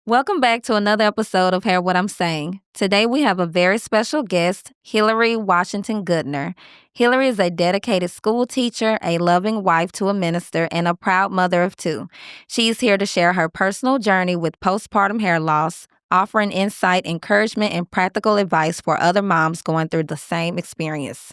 Welcome back to another episode of Hear What I'm Saying. Today we have a very special guest, Hillary Washington Goodner. Hillary is a dedicated school teacher, a loving wife to a minister, and a proud mother of two. She's here to share her personal journey with postpartum hair loss, offering insight, encouragement, and practical advice for other moms going through the same experience.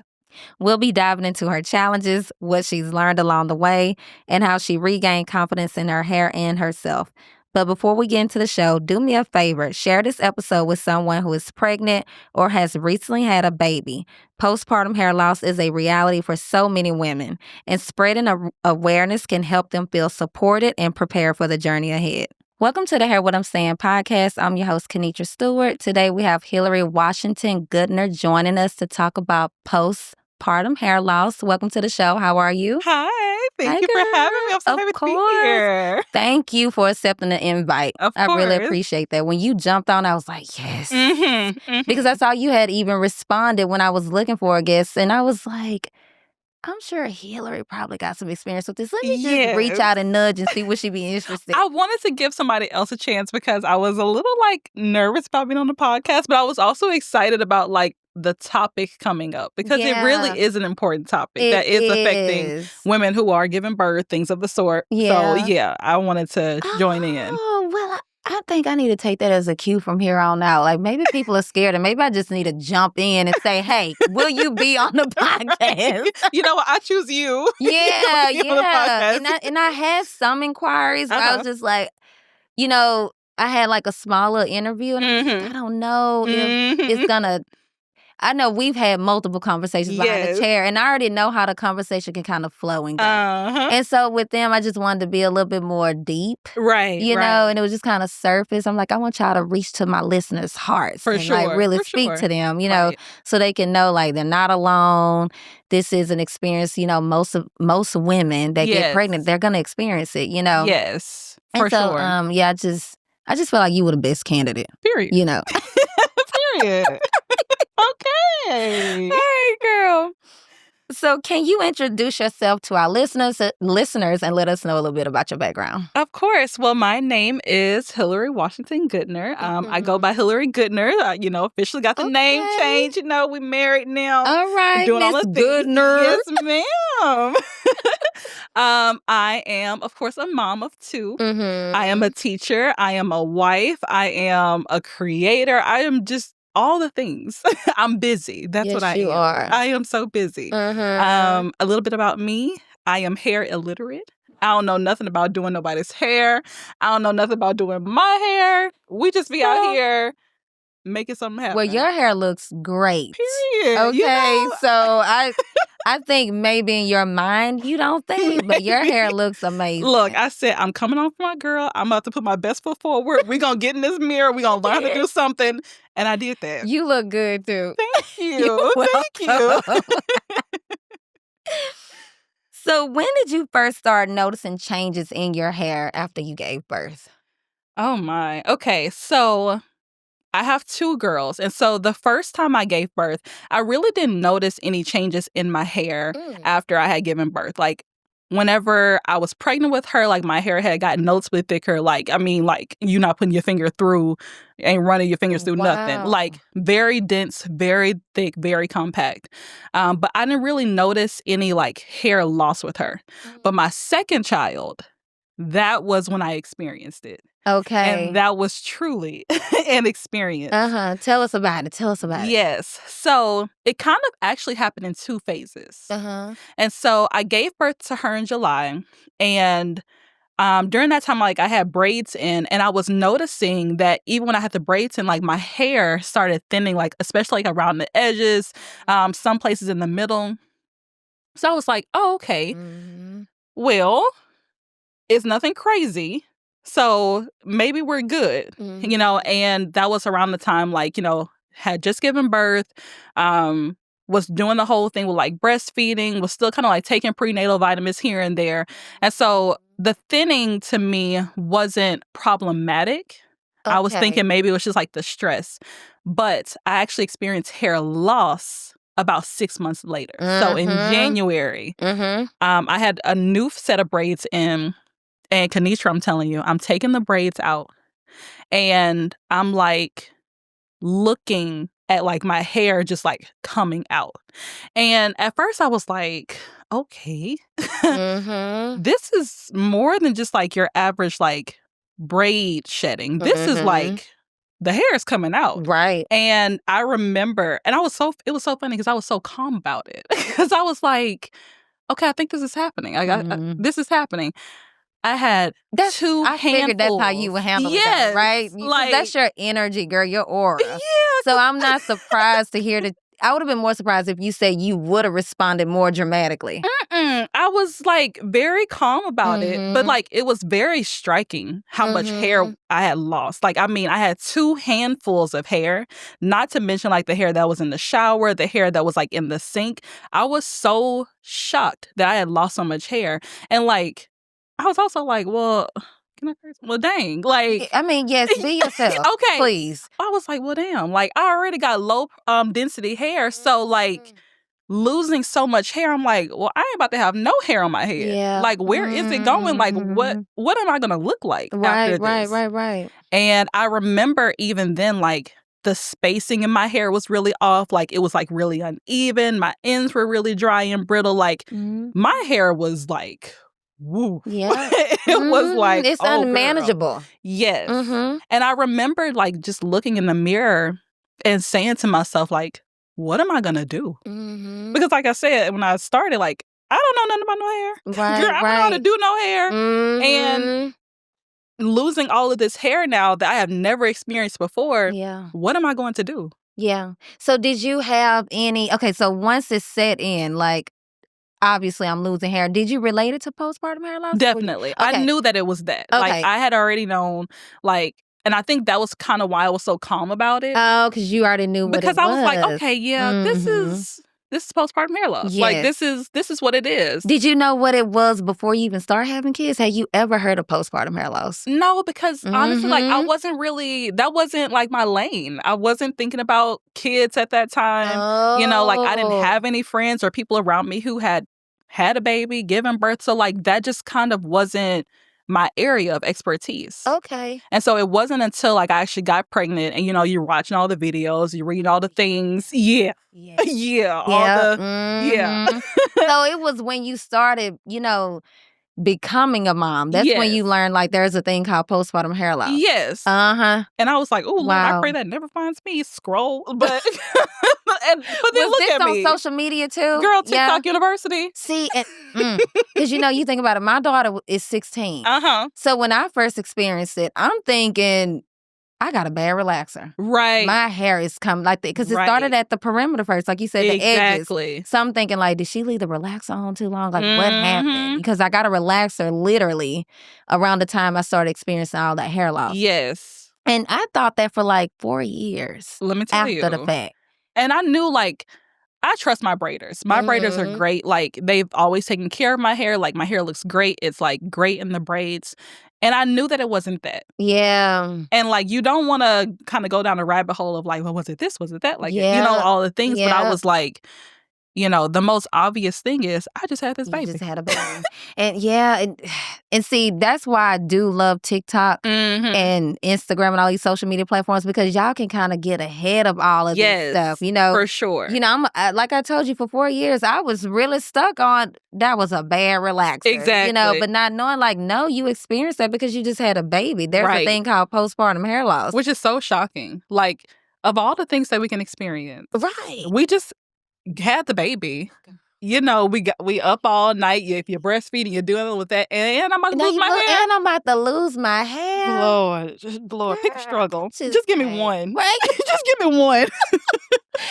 We'll be diving into her challenges, what she's learned along the way, and how she regained confidence in her hair and herself. But before we get into the show, do me a favor, share this episode with someone who is pregnant or has recently had a baby. Postpartum hair loss is a reality for so many women, and spreading awareness can help them feel supported and prepared for the journey ahead. Welcome to the Hear What I'm Saying podcast. I'm your host, Kenitra Stewart. Today we have Hillary Washington Goodner joining us to talk about postpartum hair loss. Welcome to the show. How are you? Hi, thank Hi, you for having girl. me. I'm so Of happy to be course. here. Thank you for accepting the invite. Of I really course. appreciate that. When you jumped on, I was like, yes. Mm-hmm. Because I saw you had even responded when I was looking for a guest. And I was like, I'm sure Hillary probably got some experience with this. Let me just reach Yes. out and nudge and see what she'd be interested. I wanted to give somebody else a chance because I was a little nervous about being on the podcast, but I was also excited about the topic coming up because it really is an important topic that is affecting women who are giving birth, things of the sort. Yeah. So yeah, I wanted to join in. Oh, well, I think I need to take that as a cue from here on out. Like maybe people are scared and maybe I just need to jump in and say, hey, will you be on the podcast? You know what? I choose you. Yeah, You on the podcast. And I had some inquiries where I was just like, I had like a smaller interview and I was like, I don't know if it's gonna. I know we've had multiple conversations behind the chair, and I already know how the conversation can kind of flow and go. And so with them, I just wanted to be a little bit more deep, right? You know, and it was just kind of surface. I'm like, I want y'all to reach to my listeners' hearts and like really speak to them, so they can know like they're not alone. This is an experience, most women that get pregnant, they're gonna experience it, Yes, and for sure. I just feel like you were the best candidate. Period. Period. Okay. All right, girl. So can you introduce yourself to our listeners and let us know a little bit about your background? Of course. Well, my name is Hillary Washington Goodner. I go by Hillary Goodner. Officially got the name change. We married now. All right, doing all Miss the things. Goodner. Yes, ma'am. I am, of course, a mom of two. I am a teacher. I am a wife. I am a creator. I am just all the things. I'm busy. That's what I am. You are. I am so busy. A little bit about me. I am hair illiterate. I don't know nothing about doing nobody's hair. I don't know nothing about doing my hair. We just be out here making something happen. Well, your hair looks great. Period. Okay, so I think maybe in your mind you don't think, but your hair looks amazing. Look, I said I'm coming on for my girl. I'm about to put my best foot forward. We're going to get in this mirror. We're going to learn how to do something. And I did that. You look good, too. Thank you. Thank you. So when did you first start noticing changes in your hair after you gave birth? Oh, my. Okay, so I have two girls. And so the first time I gave birth, I really didn't notice any changes in my hair after I had given birth. Like, whenever I was pregnant with her, like, my hair had gotten noticeably thicker. You're not putting your finger through, ain't running your fingers through nothing. Like, very dense, very thick, very compact. But I didn't really notice any, hair loss with her. But my second child, that was when I experienced it. Okay. And that was truly an experience. Tell us about it. Yes. So it kind of actually happened in two phases. And so I gave birth to her in July. And during that time, I had braids in. And I was noticing that even when I had the braids in, my hair started thinning, especially around the edges, some places in the middle. So I was like, oh, okay. Well, it's nothing crazy. So maybe we're good, and that was around the time, had just given birth, was doing the whole thing with breastfeeding, was still kind of taking prenatal vitamins here and there. And so the thinning to me wasn't problematic. Okay. I was thinking maybe it was just the stress, but I actually experienced hair loss about 6 months later. So in January, I had a new set of braids in. And Kenitra, I'm telling you, I'm taking the braids out. And I'm like looking at like my hair just like coming out. And at first I was like, okay, this is more than just like your average like braid shedding. This is like the hair is coming out. Right. And I remember, and it was so funny because I was so calm about it because I was like, okay, I think this is happening. This is happening. I had two handfuls. I figured that's how you would handle it, though, right? Like, that's your energy, girl, your aura. Yeah. So I'm not surprised to hear that. I would have been more surprised if you said you would have responded more dramatically. I was like very calm about it, but like it was very striking how much hair I had lost. Like, I mean, I had 2 handfuls of hair, not to mention like the hair that was in the shower, the hair that was like in the sink. I was so shocked that I had lost so much hair. And like, I was also like, well, can I curse? Well, dang. Like, I mean, yes, be yourself. Okay. Please. I was like, well, damn. Like, I already got low density hair. So, like, losing so much hair, I'm like, well, I ain't about to have no hair on my head. Yeah. Like, where is it going? Like, what am I going to look like after this? Right. And I remember even then, like, the spacing in my hair was really off. Like, it was, like, really uneven. My ends were really dry and brittle. Like, my hair was, like... woo. Yeah. It was like, it's unmanageable. Girl. Yes. And I remember like just looking in the mirror and saying to myself, like, what am I gonna do? Because like I said, when I started, like, I don't know nothing about no hair. Right, Girl, I don't know how to do no hair. And losing all of this hair now that I have never experienced before, what am I going to do? Yeah. So did you have any, okay, so once it set in, like, obviously, I'm losing hair. Did you relate it to postpartum hair loss? Definitely. Okay. I knew that it was that. Okay. Like, I had already known, like, and I think that was kind of why I was so calm about it. Oh, because you already knew what it was. Because I was like, okay, yeah, this is postpartum hair loss. Yes. Like, this is what it is. Did you know what it was before you even started having kids? Had you ever heard of postpartum hair loss? No, because honestly, like, I wasn't really, that wasn't like my lane. I wasn't thinking about kids at that time. Oh. You know, like, I didn't have any friends or people around me who had a baby, given birth. So like, that just kind of wasn't my area of expertise. Okay. And so it wasn't until like I actually got pregnant and, you know, you're watching all the videos, you read all the things. Yeah. So it was when you started, you know, becoming a mom. That's when you learned like there's a thing called postpartum hair loss. Yes. And I was like, oh, Lord, I pray that never finds me. Scroll. But but then look at me. On social media too? Girl, TikTok University. See, because you know, you think about it, my daughter is 16. So when I first experienced it, I'm thinking, I got a bad relaxer. Right. My hair is coming like that. Because it started at the perimeter first, like you said, the edges. Exactly. So I'm thinking, like, did she leave the relaxer on too long? Like, what happened? Because I got a relaxer literally around the time I started experiencing all that hair loss. Yes. And I thought that for like 4 years. Let me tell you. After the fact. And I knew, like, I trust my braiders. My braiders are great. Like, they've always taken care of my hair. Like, my hair looks great. It's, like, great in the braids. And I knew that it wasn't that. Yeah. And, like, you don't want to kind of go down a rabbit hole of, like, well, was it this? Was it that? Like, you know, all the things. But I was like, you know, the most obvious thing is I just had this baby. You just had a baby. And see, that's why I do love TikTok and Instagram and all these social media platforms, because y'all can kind of get ahead of all of this stuff, you know. For sure. You know, like I told you, for 4 years, I was really stuck on that was a bad relaxer. Exactly. You know, but not knowing, like, no, you experienced that because you just had a baby. There's a thing called postpartum hair loss. Which is so shocking. Like, of all the things that we can experience. Right. We just had the baby. You know, we up all night. If you're breastfeeding, you're dealing with that. And I'm about to lose my hair. And I'm about to lose my hair. Lord, pick a struggle. Just give me one. Right? Just give me one.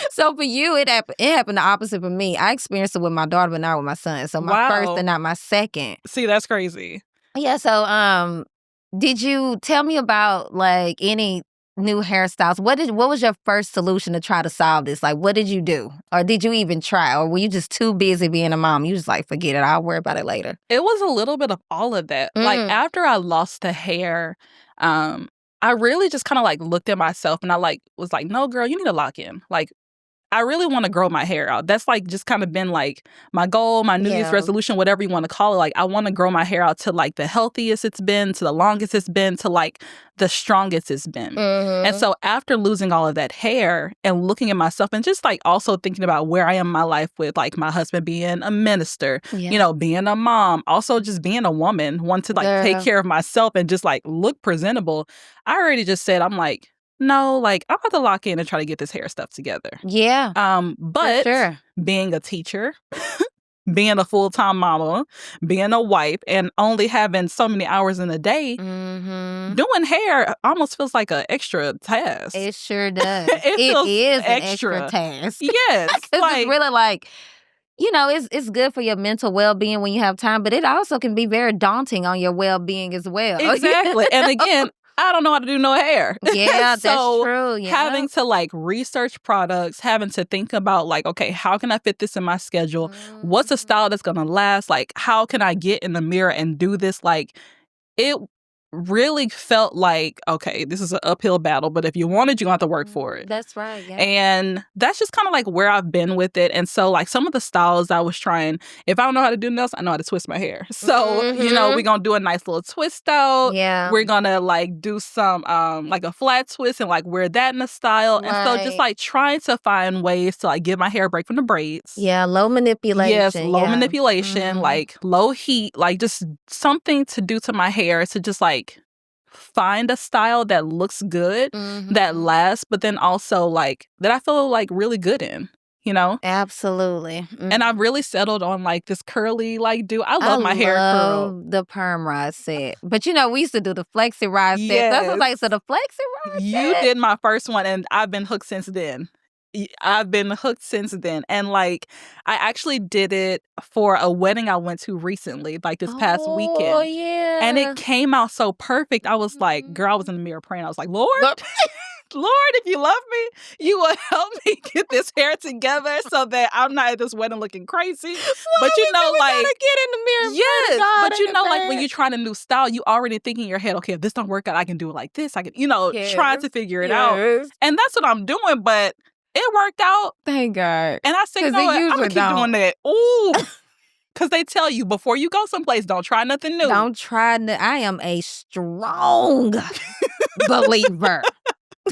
So for you, it happened the opposite for me. I experienced it with my daughter, but not with my son. So my first and not my second. See, that's crazy. Yeah. So, did you tell me about like any new hairstyles? What was your first solution to try to solve this? Like, what did you do? Or did you even try? Or were you just too busy being a mom? You just like, forget it. I'll worry about it later. It was a little bit of all of that. Like, after I lost the hair, I really just kind of like looked at myself and I like was like, no, girl, you need to lock in. Like, I really want to grow my hair out. That's like just kind of been like my goal, my New Year's resolution, whatever you want to call it. Like I want to grow my hair out to like the healthiest it's been, to the longest it's been, to like the strongest it's been. And so after losing all of that hair and looking at myself and just like also thinking about where I am in my life with like my husband being a minister, you know, being a mom, also just being a woman, want to like take care of myself and just like look presentable. I already just said, I'm like, no, like I'm about to lock in and try to get this hair stuff together. Yeah. But being a teacher, being a full-time mama, being a wife, and only having so many hours in a day, doing hair almost feels like an extra task. It sure does. It is extra. an extra task. Yes. Like, it's really like, you know, it's good for your mental well-being when you have time, but it also can be very daunting on your well-being as well. Exactly. And again, I don't know how to do no hair. Yeah, so that's true. Yeah. Having to like research products, having to think about like, okay, how can I fit this in my schedule? What's a style that's going to last? Like, how can I get in the mirror and do this? Like, it really felt like, okay, this is an uphill battle, but if you want it, you're going to have to work for it. That's right. Yeah. And that's just kind of like where I've been with it. And so like some of the styles I was trying, if I don't know how to do nails, I know how to twist my hair. So, you know, we're going to do a nice little twist out. Yeah. We're going to like do some like a flat twist and like wear that in a style. Right. And so just like trying to find ways to like give my hair a break from the braids. Yeah, low manipulation. Yes, low manipulation, like low heat, like just something to do to my hair to just like find a style that looks good, that lasts, but then also like that I feel like really good in, you know? Absolutely. And I've really settled on like this curly like I love my hair curl. The perm rod set. But you know, we used to do the flexi rod set. That's what like, so the flexi rod You set. did my first one and I've been hooked since then. And like I actually did it for a wedding I went to recently, like this past weekend. Oh yeah. And it came out so perfect. I was like, girl, I was in the mirror praying. I was like, Lord, Lord, if you love me, you will help me get this hair together so that I'm not at this wedding looking crazy. But you know, like, get in the mirror. Yes, but you know, like when you're trying a new style, you already think in your head, okay, if this don't work out, I can do it like this. I can, you know, try to figure it out. And that's what I'm doing, but it worked out. Thank God. And I said, you know what, I'm going to keep doing that. Ooh. Because they tell you, before you go someplace, don't try nothing new. Don't try. I am a strong believer.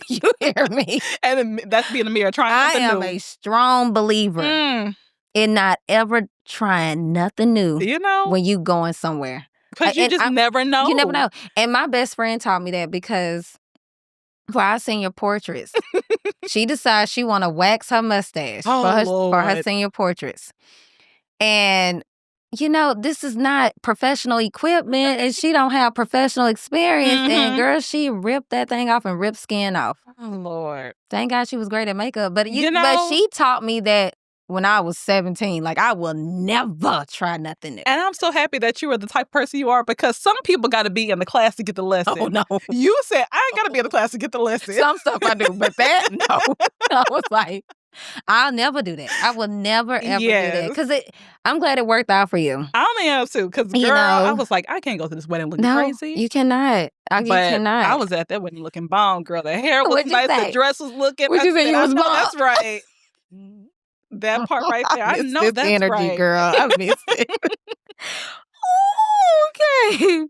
You hear me? And that's being a mirror, trying nothing new. I am a strong believer in not ever trying nothing new. You know? When you going somewhere. Because you just never know. You never know. And my best friend taught me that because for our senior portraits, she decides she want to wax her mustache for her senior portraits. And, you know, this is not professional equipment and she don't have professional experience. And girl, she ripped that thing off and ripped skin off. Oh, Lord. Thank God she was great at makeup. But, but she taught me that when I was 17, like I will never try nothing new. And I'm so happy that you are the type of person you are because some people got to be in the class to get the lesson. Oh, no. You said, I ain't got to be in the class to get the lesson. Some stuff I do, but that, no. I was like, I'll never do that. I will never, ever do that. Because I'm glad it worked out for you. I am too. Because, girl, I was like, I can't go to this wedding looking crazy. You cannot. You cannot. I was at that wedding looking bomb, girl. The hair was nice. The dress was looking. What you say? You was bomb? That's right. That part right there. I know that's energy, right. Girl. I missed it. Okay.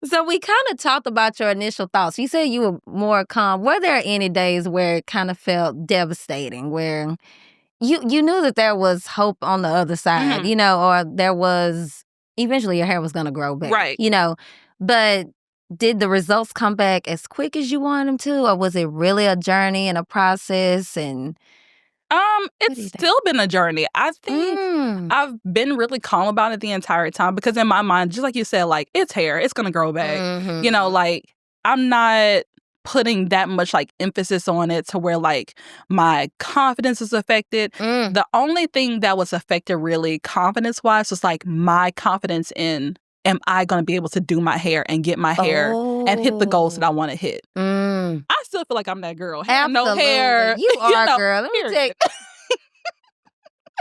So we kind of talked about your initial thoughts. You said you were more calm. Were there any days where it kind of felt devastating, where you knew that there was hope on the other side, you know, or there was eventually your hair was going to grow back, right? You know, but did the results come back as quick as you wanted them to, or was it really a journey and a process? And it's still been a journey. I think I've been really calm about it the entire time because in my mind, just like you said, like it's hair, it's gonna grow back. You know, like I'm not putting that much like emphasis on it to where like my confidence is affected. The only thing that was affected really confidence-wise was like my confidence in am I going to be able to do my hair and get my hair and hit the goals that I want to hit. I still feel like I'm that girl. No hair. You are, girl. Let me take...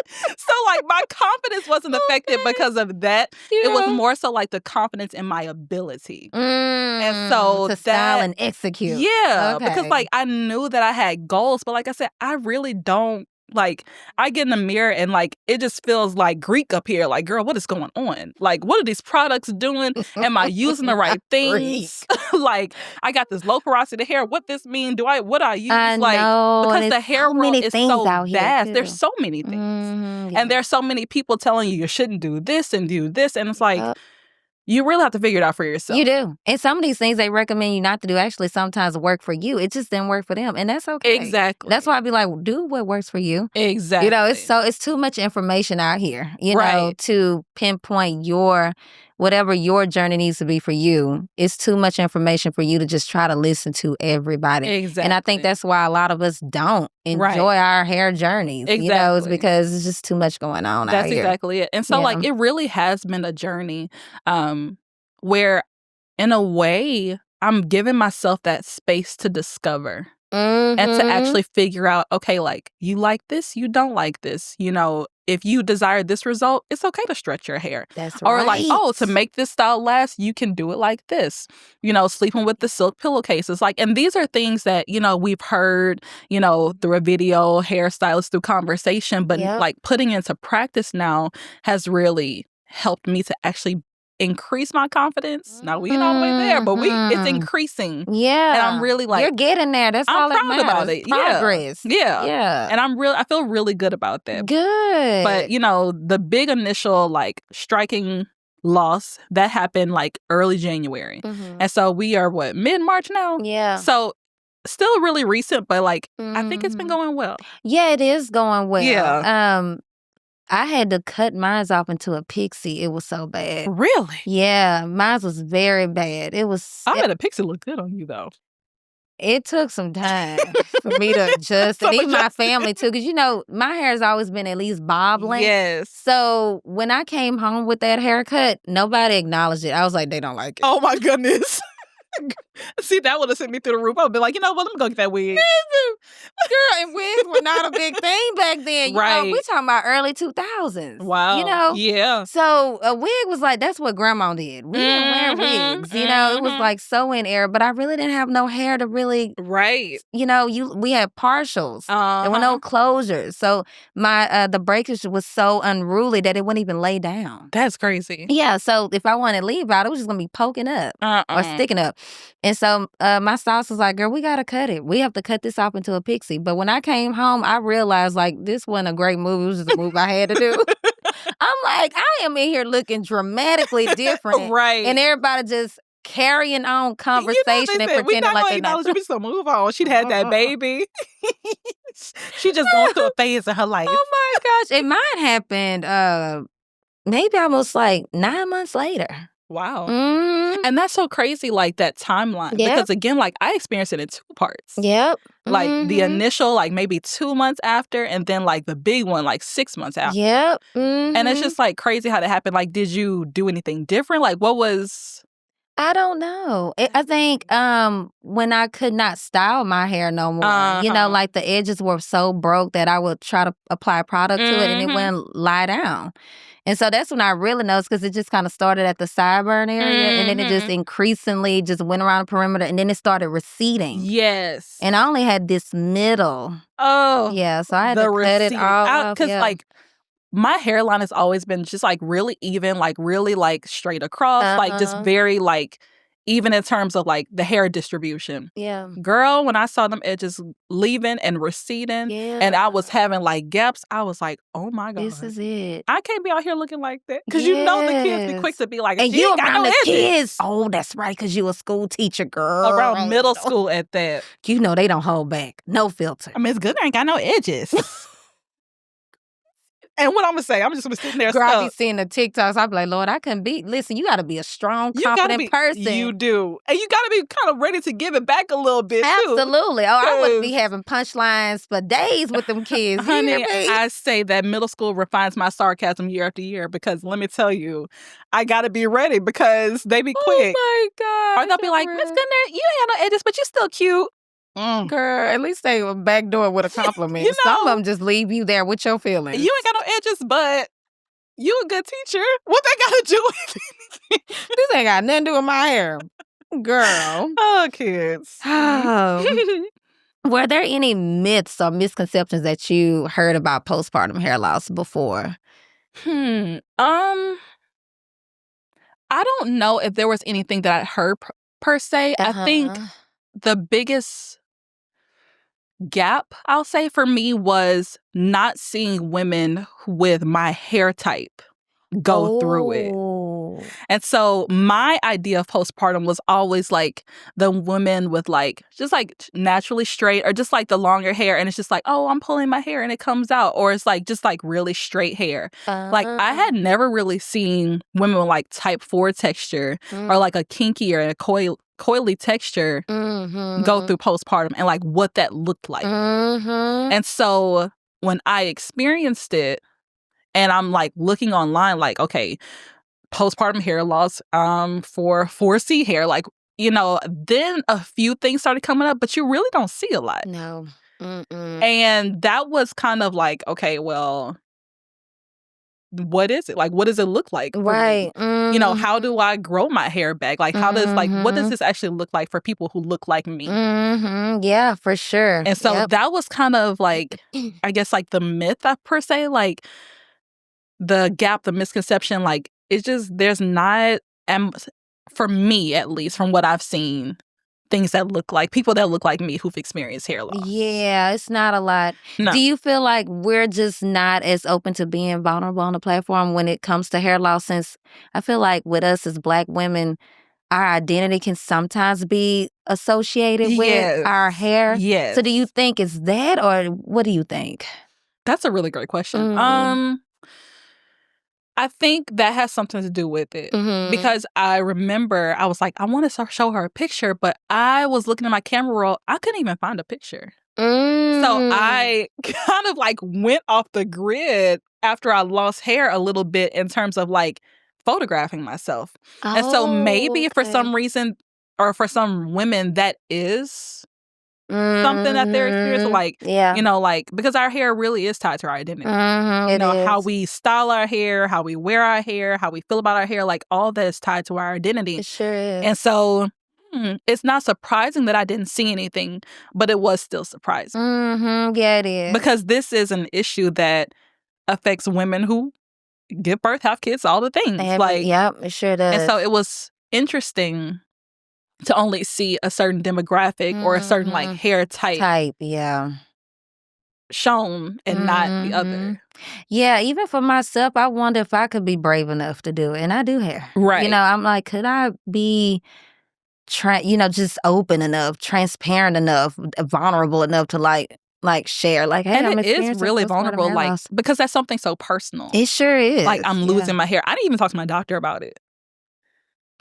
So, like, my confidence wasn't affected because of that. Yeah. It was more so, like, the confidence in my ability. And so to style and execute. Yeah. Okay. Because, like, I knew that I had goals. But, like I said, I really don't Like, I get in the mirror and, like, it just feels like Greek up here. Like, girl, what is going on? Like, what are these products doing? Am I using the right things? Like, I got this low porosity hair. What this mean? What I use? I like, know, because and the it's hair so world many is things so out here, vast. too. There's so many things. And there's so many people telling you shouldn't do this and do this. And it's like, you really have to figure it out for yourself. You do. And some of these things they recommend you not to do actually sometimes work for you. It just didn't work for them. And that's okay. Exactly. That's why I'd be like, do what works for you. Exactly. You know, it's too much information out here, you know, to pinpoint whatever your journey needs to be for you. It's too much information for you to just try to listen to everybody. Exactly. And I think that's why a lot of us don't enjoy our hair journeys. Exactly. You know, it's because it's just too much going on out here. That's exactly it. And so, like, it really has been a journey where, in a way, I'm giving myself that space to discover. And to actually figure out, okay, like, you like this, you don't like this. You know, if you desire this result, it's okay to stretch your hair. That's right. Or like, oh, to make this style last, you can do it like this. You know, sleeping with the silk pillowcases. Like, and these are things that, you know, we've heard, you know, through a video, hairstylist, through conversation. But like putting into practice now has really helped me to actually increase my confidence. Now we ain't all the way there, but it's increasing. Yeah. And I'm really like, you're getting there. That's all that matters. I'm proud about it. Progress. Yeah. And I feel really good about that. Good. But, you know, the big initial like striking loss that happened like early January. And so we are mid-March now? Yeah. So still really recent, but like I think it's been going well. Yeah, it is going well. Yeah. I had to cut mine off into a pixie. It was so bad. Really? Yeah, mine was very bad. I bet a pixie looked good on you, though. It took some time for me to adjust, and even my family, too, because, you know, my hair has always been at least bob length. Yes. So when I came home with that haircut, nobody acknowledged it. I was like, they don't like it. Oh, my goodness. See, that would have sent me through the roof. I would be like, you know what? Let me go get that wig. Girl, and wigs were not a big thing back then. Right. You know, we talking about early 2000s. Wow. You know? Yeah. So a wig was like, that's what grandma did. We didn't wear wigs. You know, it was like so in era, but I really didn't have no hair to really. Right. You know, we had partials. There were no closures. So the breakage was so unruly that it wouldn't even lay down. That's crazy. Yeah. So if I wanted to leave out, it was just going to be poking up or sticking up. And so my stylist was like, girl, we got to cut it. We have to cut this off into a pixie. But when I came home, I realized, like, this wasn't a great move. It was just a move I had to do. I'm like, I am in here looking dramatically different. Right. And everybody just carrying on conversation and pretending like they're not. We just gonna move on. She'd had that baby. She just going through a phase in her life. Oh, my gosh. And mine happened maybe almost like 9 months later. Wow. And that's so crazy, like that timeline. Yep. Because again, like I experienced it in 2 parts. Yep. Like the initial, like maybe 2 months after, and then like the big one, like 6 months after. Yep. And it's just like crazy how that happened. Like, did you do anything different? Like, what was... I don't know. I think when I could not style my hair no more, you know, like the edges were so broke that I would try to apply product to it and it wouldn't lie down. And so that's when I really noticed, because it just kind of started at the sideburn area and then it just increasingly just went around the perimeter and then it started receding. Yes. And I only had this middle. Oh. Yeah, so I had to cut it all off. Because like my hairline has always been just like really even, like really like straight across, like just very like even in terms of like the hair distribution. Yeah. Girl, when I saw them edges leaving and receding and I was having like gaps, I was like, oh my God. This is it. I can't be out here looking like that. Because you know the kids be quick to be like, and you around the kids. Oh, that's right, because you a school teacher, girl. Around middle school at that. You know they don't hold back. No filter. I mean, it's good. I ain't got no edges. And what I'm going to say, I'm just going to be sitting there Girl, stuck. I be seeing the TikToks. I be like, Lord, I couldn't be. Listen, you got to be a strong, confident person. You do. And you got to be kind of ready to give it back a little bit, Absolutely. Oh, I wouldn't be having punchlines for days with them kids. Honey, I say that middle school refines my sarcasm year after year because let me tell you, I got to be ready because they be quick. Oh, my God. Or they'll be like, Miss Goodner, you ain't got no edges, but you still cute. Girl, at least they were backdoor with a compliment. You know, some of them just leave you there with your feelings. You ain't got no edges, but you a good teacher. What they got to do with it? This ain't got nothing to do with my hair. Girl. Oh, kids. Oh. Were there any myths or misconceptions that you heard about postpartum hair loss before? I don't know if there was anything that I heard per se. I think the biggest gap, I'll say, for me was not seeing women with my hair type go through it. And so my idea of postpartum was always like the women with like just like naturally straight or just like the longer hair, and it's just like, oh, I'm pulling my hair and it comes out, or it's like just like really straight hair. Like I had never really seen women with like type 4 texture or like a kinky or a coily texture go through postpartum and like what that looked like. And so when I experienced it, and I'm like looking online, like, okay, postpartum hair loss for 4C hair, like, then a few things started coming up, but you really don't see a lot. No. And that was kind of like, okay, well, what is it? Like, what does it look like? Right. How do I grow my hair back? Like, what does this actually look like for people who look like me? Yeah, for sure. And so that was kind of like, I guess, like the myth per se, like the gap, the misconception, like it's just, there's not, for me at least, from what I've seen, things that look like people that look like me who've experienced hair loss. Yeah, it's not a lot. No. Do you feel like we're just not as open to being vulnerable on the platform when it comes to hair loss? Since I feel like with us as Black women, our identity can sometimes be associated with our hair. Yes. So do you think it's that, or what do you think? That's a really great question. I think that has something to do with it, because I remember I was like, I want to show her a picture, but I was looking at my camera roll. I couldn't even find a picture. So I kind of like went off the grid after I lost hair a little bit in terms of like photographing myself. And so maybe for some reason, or for some women, that is something that they're experiencing, like, like, because our hair really is tied to our identity. How we style our hair, how we wear our hair, how we feel about our hair, like all that is tied to our identity. It sure is. And so it's not surprising that I didn't see anything, but it was still surprising. Yeah, it is. Because this is an issue that affects women who give birth, have kids, all the things. Yep, it sure does. And so it was interesting to only see a certain demographic or a certain like hair type shown and not the other. Yeah, even for myself, I wonder if I could be brave enough to do it. And I do hair. Right. I'm like, could I be just open enough, transparent enough, vulnerable enough to like share, like, hey, and I'm it is really vulnerable, like loss. because that's something so personal. It sure is. Like, I'm losing my hair. I didn't even talk to my doctor about it.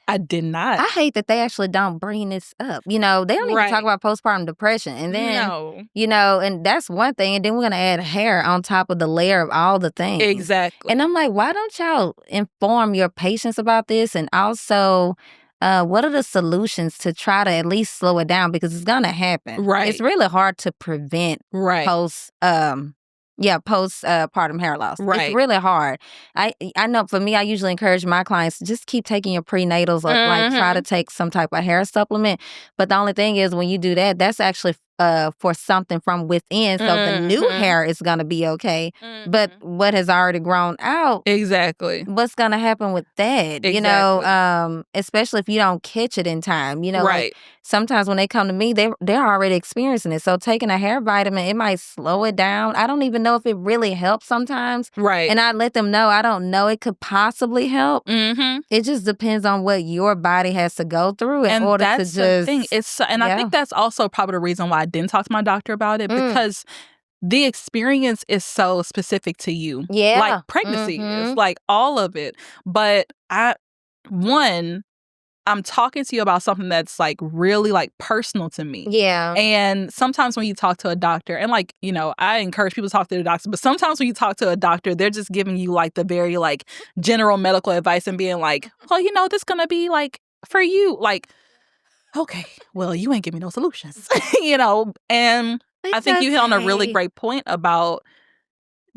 I did not. I hate that they actually don't bring this up. They don't even talk about postpartum depression. And then, and that's one thing. And then we're going to add hair on top of the layer of all the things. Exactly. And I'm like, why don't y'all inform your patients about this? And also, what are the solutions to try to at least slow it down? Because it's going to happen. Right. It's really hard to prevent postpartum hair loss. Right. It's really hard. I know for me, I usually encourage my clients to just keep taking your prenatals or like try to take some type of hair supplement. But the only thing is when you do that, that's actually for something from within. So the new hair is going to be okay. But what has already grown out, exactly, what's going to happen with that? Exactly. Especially if you don't catch it in time. Right. Like sometimes when they come to me, they're already experiencing it. So taking a hair vitamin, it might slow it down. I don't even know if it really helps sometimes. Right. And I let them know, I don't know it could possibly help. It just depends on what your body has to go through in order to just... the thing. I think that's also probably the reason why I didn't talk to my doctor about it, because the experience is so specific to you. Yeah. Like pregnancy is, like all of it. But I'm talking to you about something that's like really like personal to me. Yeah. And sometimes when you talk to a doctor, and like, I encourage people to talk to the doctor, but sometimes when you talk to a doctor, they're just giving you like the very like general medical advice and being like, well, this is going to be like for you. Like, okay, well, you ain't give me no solutions, and I think you hit on a really great point about,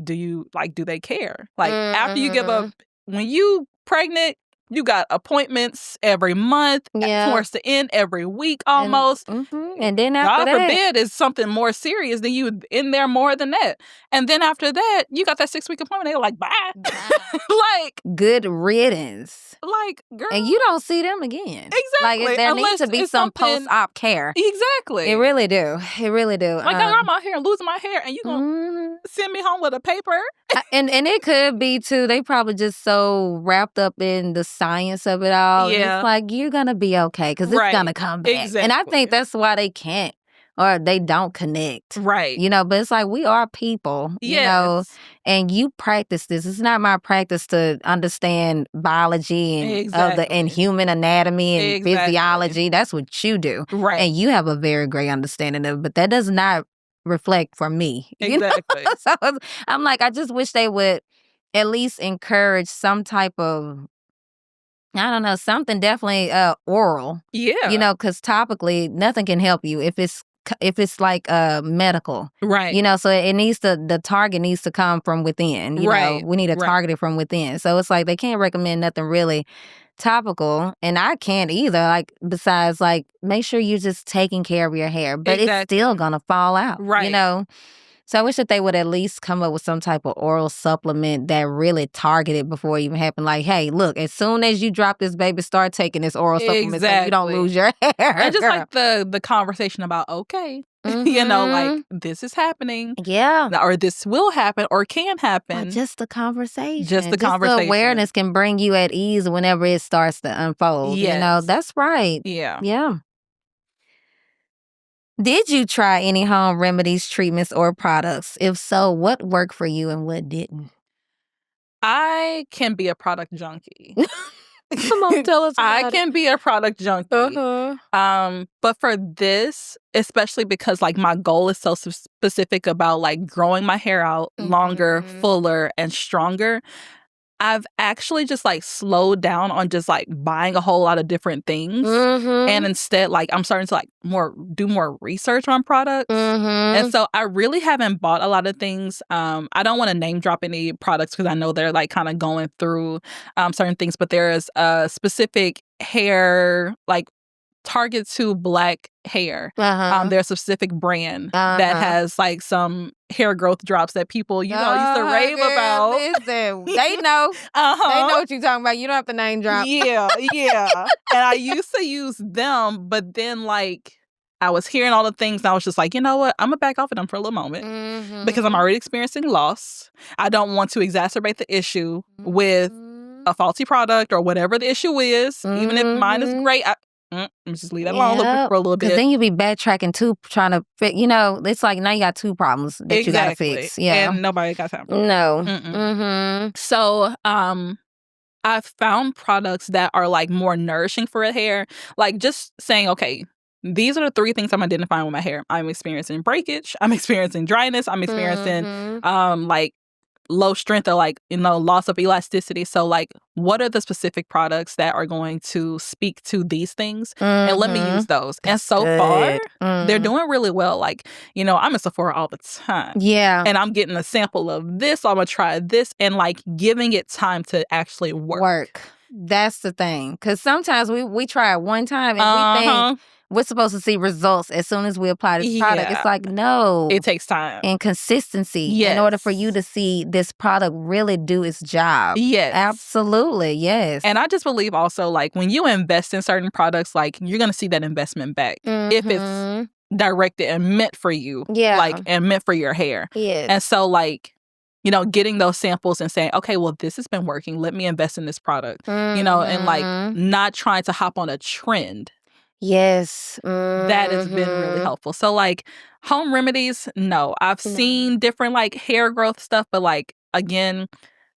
do they care? Like after you give up, when you pregnant, You got appointments every month, towards the end, every week almost. And then after God forbid it's something more serious, than you in there more than that. And then after that, you got that 6-week appointment. They're like, bye. Like, good riddance. Like, girl. And you don't see them again. Exactly. Like, there needs to be some post-op care. Exactly. It really do. It really do. Like, I'm out here losing my hair, and you gonna send me home with a paper? And it could be, too, they probably just so wrapped up in the science of it all. Yeah. It's like, you're going to be okay because it's going to come back. Exactly. And I think that's why they can't or they don't connect. Right. You know, but it's like we are people, you know, and you practice this. It's not my practice to understand biology and human anatomy and physiology. That's what you do. Right. And you have a very great understanding of it, but that does not reflect for me. Exactly. You know? So I'm like, I just wish they would at least encourage some type of, I don't know, something definitely oral. Yeah. You know, because topically, nothing can help you if it's like medical. Right. You know, so it needs to, the target needs to come from within. You know, we need to target it from within. So it's like they can't recommend nothing really topical, and I can't either, like, besides like make sure you're just taking care of your hair, but it's still gonna fall out, you know. So I wish that they would at least come up with some type of oral supplement that really targeted before it even happened. Like, hey, look, as soon as you drop this baby, start taking this oral supplement so you don't lose your hair. And just like the conversation about, you know, like, this is happening. Yeah. Or this will happen or can happen. Or just the conversation. Just the conversation. The awareness can bring you at ease whenever it starts to unfold. Yes. You know, that's right. Yeah. Yeah. Did you try any home remedies, treatments, or products? If so, what worked for you and what didn't? I can be a product junkie. Come on, tell us about I can be a product junkie. But for this, especially because like my goal is so specific about like growing my hair out longer, fuller, and stronger, I've actually just like slowed down on just like buying a whole lot of different things. And instead, like, I'm starting to like do more research on products. And so I really haven't bought a lot of things. I don't want to name drop any products because I know they're like kind of going through certain things, but there's a specific hair, like, target to Black hair. There's a specific brand that has like some hair growth drops that people, you know, used to rave about. Listen, they know. They know what you're talking about. You don't have to name drop. Yeah. And I used to use them, but then like I was hearing all the things and I was just like, you know what? I'm going to back off of them for a little moment because I'm already experiencing loss. I don't want to exacerbate the issue with a faulty product or whatever the issue is. Even if mine is great, just leave that alone for a little bit. Because then you be backtracking too, trying to fit. You know, it's like now you got two problems that you got to fix. Yeah, and nobody got time for it. No. So, I've found products that are like more nourishing for a hair. Like just saying, okay, these are the 3 things I'm identifying with my hair. I'm experiencing breakage. I'm experiencing dryness. I'm experiencing like low strength or like, you know, loss of elasticity. So like, what are the specific products that are going to speak to these things? And let me use those. And so far, they're doing really well. Like, you know, I'm in Sephora all the time. Yeah. And I'm getting a sample of this. So I'm going to try this and like giving it time to actually work. That's the thing. Because sometimes we try it one time and we think we're supposed to see results as soon as we apply this product. It's like, no. It takes time. And consistency in order for you to see this product really do its job. Yes. Absolutely. Yes. And I just believe also, like, when you invest in certain products, like, you're going to see that investment back. If it's directed and meant for you. Yeah. Like, and meant for your hair. Yes. And so, like, you know, getting those samples and saying, okay, well, this has been working. Let me invest in this product. You know, and, like, not trying to hop on a trend. Yes. That has been really helpful. So like home remedies, no. I've seen different like hair growth stuff, but like again,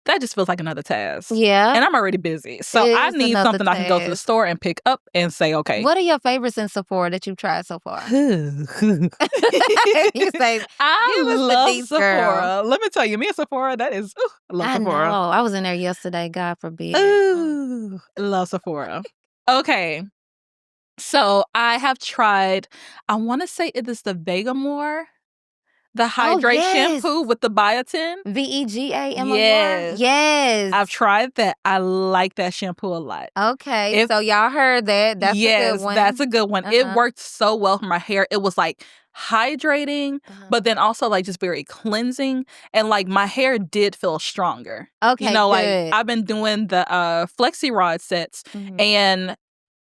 that just feels like another task. Yeah. And I'm already busy. So I need something I can go to the store and pick up and say, okay. What are your favorites in Sephora that you've tried so far? You say, I love Sephora. Let me tell you, me and Sephora, that is, I love Sephora. Know. I was in there yesterday, God forbid. Ooh, love Sephora. Okay. So I have tried, I want to say it is the Vegamore The Hydrate yes. shampoo with the biotin. VEGAMOR? Yes. Yes. I've tried that. I like that shampoo a lot. Okay. So y'all heard that. That's a good one. Yes, that's a good one. It worked so well for my hair. It was like hydrating, but then also like just very cleansing. And like my hair did feel stronger. Okay, like I've been doing the Flexi Rod sets, and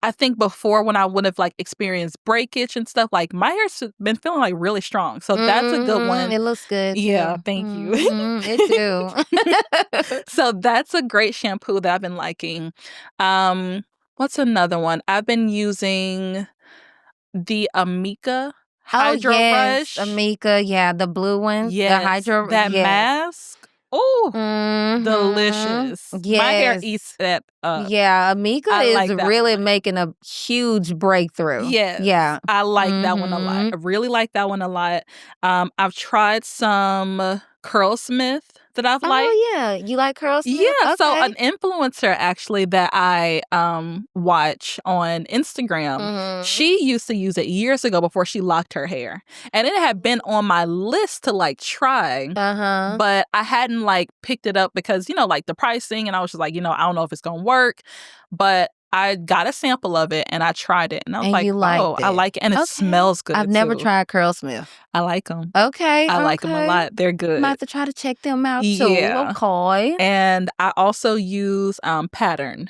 I think before when I would have like experienced breakage and stuff, like my hair's been feeling like really strong. So that's a good one. It looks good. Yeah, too. thank you. It do. So that's a great shampoo that I've been liking. What's another one? I've been using the Amika Hydro Rush. Amika, yeah, the blue one. Yes, the Hydro. that mask. Oh, delicious. Yes. My hair eats that up. Yeah, Amika is really making a huge breakthrough. Yes. Yeah. I like that one a lot. I really like that one a lot. I've tried some Curlsmith that I've liked. Oh, yeah. You like Curlsmith? Yeah. Okay. So an influencer actually that I watch on Instagram, she used to use it years ago before she locked her hair. And it had been on my list to like try, but I hadn't like picked it up because, like the pricing, and I was just like, I don't know if it's going to work. But I got a sample of it and I tried it. And I was like, oh, I like it. And it smells good. I've never tried Curlsmith. I like them. Okay. I like them a lot. They're good. I might have to try to check them out too. Yeah. Okay. And I also use Pattern.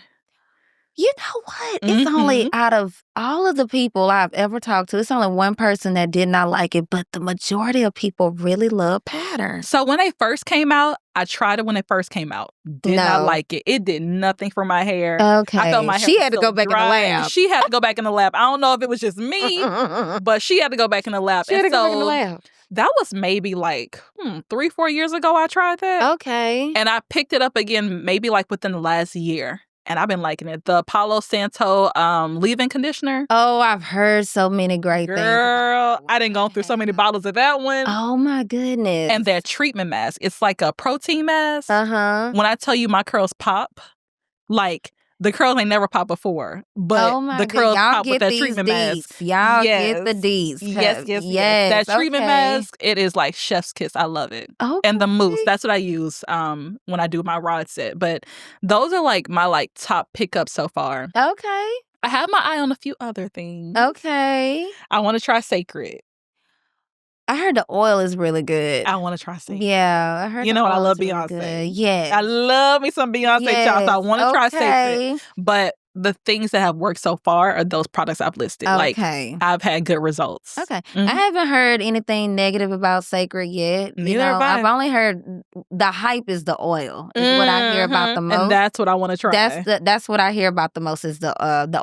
You know what? It's only out of all of the people I've ever talked to, it's only one person that did not like it, but the majority of people really love Pattern. So when they first came out, I tried it when it first came out. Did not like it. It did nothing for my hair. Okay. I felt my hair she had to go back dry. in the lab. She had to go back in the lab. I don't know if it was just me, but she had to go back in the lab. She had to go back in the lab. That was maybe like 3-4 years ago I tried that. Okay. And I picked it up again maybe like within the last year. And I've been liking it. The Palo Santo leave-in conditioner. Oh, I've heard so many great things. Girl, I done gone through so many bottles of that one. Oh, my goodness. And their treatment mask. It's like a protein mask. When I tell you my curls pop, like the curls ain't never popped before. But the curls pop with that treatment mask. Y'all get the D's. Yes. That treatment mask, it is like chef's kiss. I love it. Okay. And the mousse, that's what I use when I do my rod set. But those are like my top pickups so far. Okay. I have my eye on a few other things. Okay. I want to try Sacred. I heard the oil is really good. I want to try Sacred. Yeah, I heard. You know what? I love really Beyonce. Good. Yes. I love me some Beyonce, child. So I want to try Sacred. But the things that have worked so far are those products I've listed. Like, I've had good results. Okay. I haven't heard anything negative about Sacred yet. Neither have I. I've only heard the hype is the oil. Is what I hear about the most. And that's what I want to try. That's what I hear about the most is the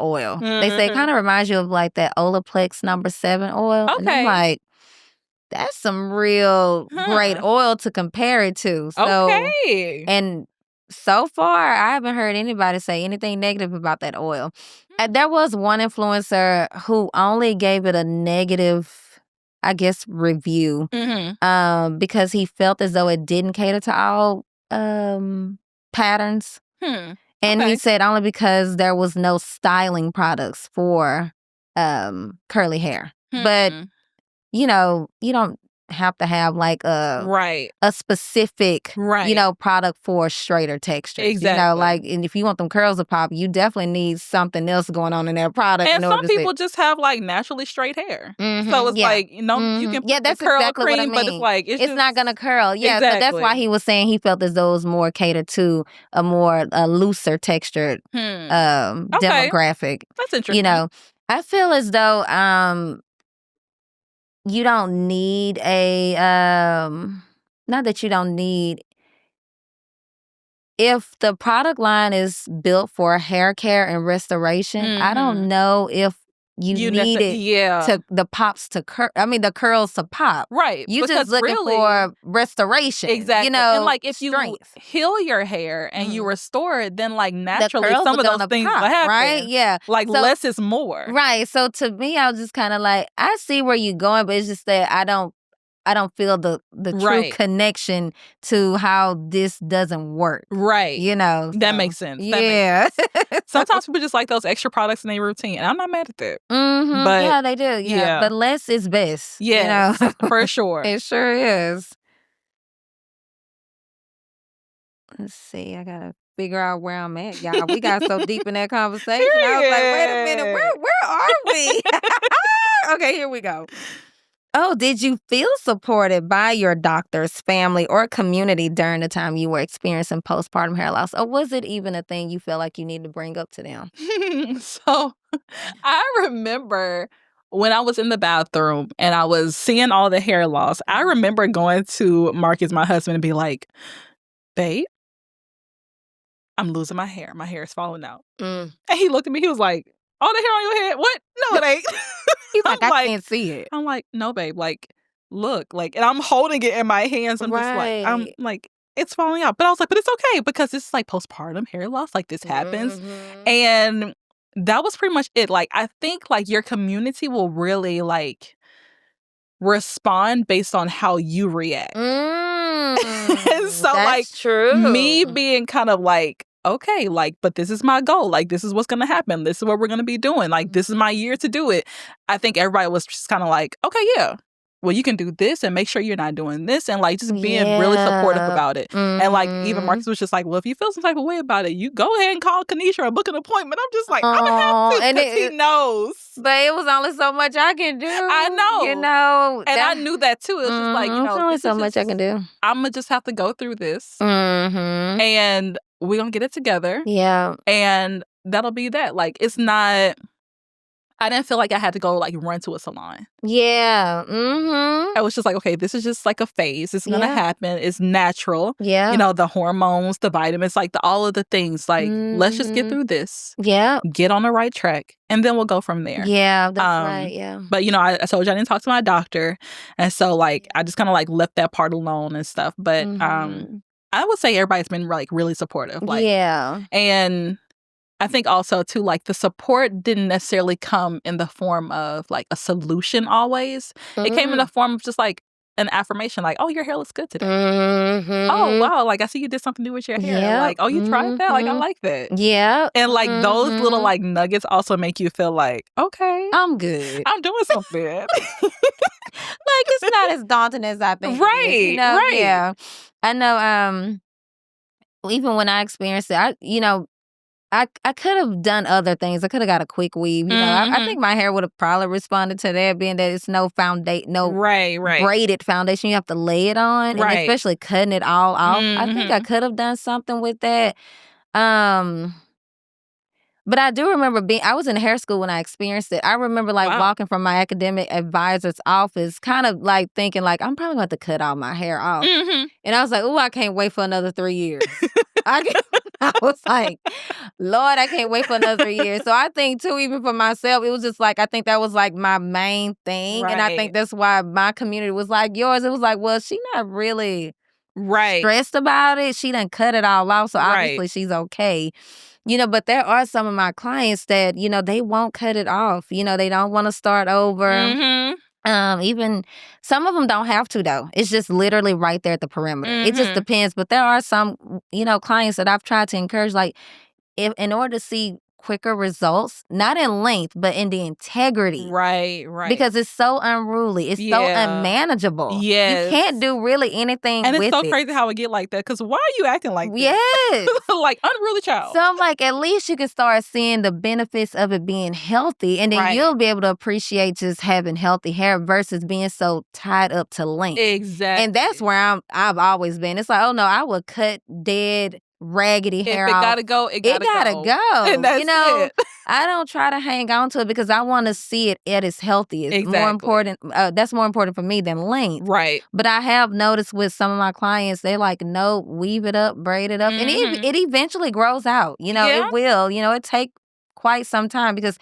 oil. They say it kind of reminds you of like that Olaplex No. 7 oil. Okay. And I'm like, that's some real great oil to compare it to. So, okay. And so far, I haven't heard anybody say anything negative about that oil. And there was one influencer who only gave it a negative, I guess, review because he felt as though it didn't cater to all patterns. And he said only because there was no styling products for curly hair. But you don't have to have like a specific product for straighter texture. Exactly. Like, and if you want them curls to pop, you definitely need something else going on in that product. And some people just have like naturally straight hair. So it's like, you can put that's the curl exactly cream, what I mean. but it's like it's not gonna curl. Yeah, exactly. So that's why he was saying he felt as though it was more catered to a more looser textured demographic. That's interesting. I feel as though you don't need a not that you don't need, if the product line is built for hair care and restoration, I don't know if you need it to the pops to the curls to pop. Right. You just looking for restoration. Exactly. And like if you heal your hair and you restore it, then like naturally some of those things will happen. Right? Yeah. Like less is more. Right. So to me, I was just kind of like, I see where you're going, but it's just that I don't feel the true connection to how this doesn't work. Right. You know. That makes sense. Yeah. Sometimes people just like those extra products in their routine, and I'm not mad at that. Mm-hmm. But yeah, they do. Yeah. But less is best. Yes, you know? For sure. It sure is. Let's see. I gotta figure out where I'm at, y'all. We got so deep in that conversation. I was like, wait a minute, where are we? Okay, here we go. Oh, did you feel supported by your doctors, family, or community during the time you were experiencing postpartum hair loss? Or was it even a thing you felt like you needed to bring up to them? So I remember when I was in the bathroom and I was seeing all the hair loss, I remember going to Marcus, my husband, and be like, babe, I'm losing my hair. My hair is falling out. And he looked at me. He was like, all the hair on your head? What? No, it ain't. He's like, I can't see it. I'm like, no, babe. Like, look. Like, and I'm holding it in my hands. I'm just like, it's falling out. But I was like, but it's okay because it's like postpartum hair loss. Like, this happens. And that was pretty much it. Like, I think like your community will really like respond based on how you react. And so that's like true. Me being kind of like, okay, like, but this is my goal. Like, this is what's going to happen. This is what we're going to be doing. Like, this is my year to do it. I think everybody was just kind of like, okay, yeah, well, you can do this and make sure you're not doing this. And like, just being really supportive about it. And like, even Marcus was just like, well, if you feel some type of way about it, you go ahead and call Kanisha or book an appointment. I'm just like, I'm going to have to because he knows. But it was only so much I can do. I know. You know. And I knew that too. It was just like, you know. There's only so much I can do. I'm going to just have to go through this. And we're going to get it together. Yeah. And that'll be that. Like, it's not, I didn't feel like I had to go like run to a salon. Yeah. I was just like, okay, this is just like a phase. It's going to happen. It's natural. Yeah. You know, the hormones, the vitamins, like all of the things. Like, let's just get through this. Yeah. Get on the right track. And then we'll go from there. Yeah, that's right. Yeah. But, you know, I told you I didn't talk to my doctor. And so like, I just kind of like left that part alone and stuff. But I would say everybody's been like really supportive. Like, yeah. And I think also too, like the support didn't necessarily come in the form of like a solution always. It came in the form of just like an affirmation, like, oh, your hair looks good today. Oh, wow. Like, I see you did something new with your hair. Yep. Like, oh, you tried that? Like, I like that. Yeah. And like those little like nuggets also make you feel like, okay, I'm good. I'm doing something. Like, it's not as daunting as I think. Right. It is, you know? Right. Yeah. I know, even when I experienced it, I could have done other things. I could have got a quick weave. You know, I think my hair would have probably responded to that, being that it's no foundation, no braided foundation. You have to lay it on, and especially cutting it all off. I think I could have done something with that. But I do remember I was in hair school when I experienced it. I remember like walking from my academic advisor's office, kind of like thinking like, I'm probably going to cut all my hair off. And I was like, oh, I can't wait for another 3 years. I was like, Lord, I can't wait for another year. So I think too, even for myself, it was just like, I think that was like my main thing. And I think that's why my community was like yours. It was like, well, she not really stressed about it. She done cut it all off. So obviously she's okay. You know, but there are some of my clients that, you know, they won't cut it off. You know, they don't want to start over. Even some of them don't have to, though. It's just literally right there at the perimeter. It just depends. But there are some, you know, clients that I've tried to encourage, like, if in order to see quicker results, not in length, but in the integrity. Right. Because it's so unruly. It's so unmanageable. Yes. You can't do really anything with it. And it's so crazy how it get like that, because why are you acting like that? Yes. Like, unruly child. So I'm like, at least you can start seeing the benefits of it being healthy, and then you'll be able to appreciate just having healthy hair versus being so tied up to length. Exactly. And that's where I've always been. It's like, oh no, I would cut dead raggedy hair off. If it off. gotta go, it gotta go. And that's it. I don't try to hang on to it because I want to see it at its healthiest. Exactly. More important. That's more important for me than length. Right. But I have noticed with some of my clients, they're like, no, weave it up, braid it up, and it eventually grows out. You know, it will. You know, it take quite some time because